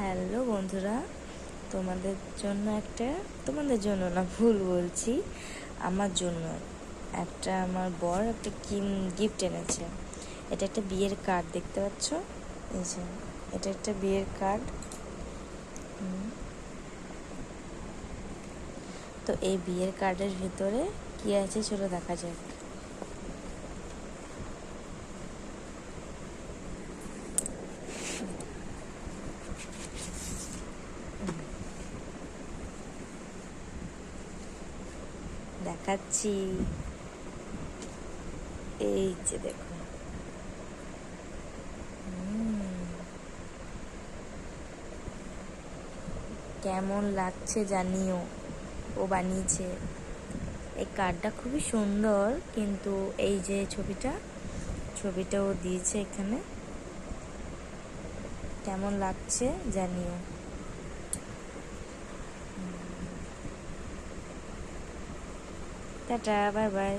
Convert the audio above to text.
Hello বন্ধুরা, তোমাদের জন্য না, ভুল বলছি, আমার জন্য আমার বর একটা গিফট এনেছে। এটা একটা বিয়ের কার্ড, দেখতে পাচ্ছ? এই যে, এটা একটা বিয়ের কার্ড। তো এই বিয়ের কার্ডের ভিতরে কি আছে চলো দেখা যাক। দেখাচ্ছি, এই যে দেখো। কেমন লাগছে জানিও, ও বানিয়েছে। এই কার্ডটা খুবই সুন্দর, কিন্তু এই যে ছবিটা ও দিয়েছে এখানে, কেমন লাগছে জানিও। Tata, bye bye.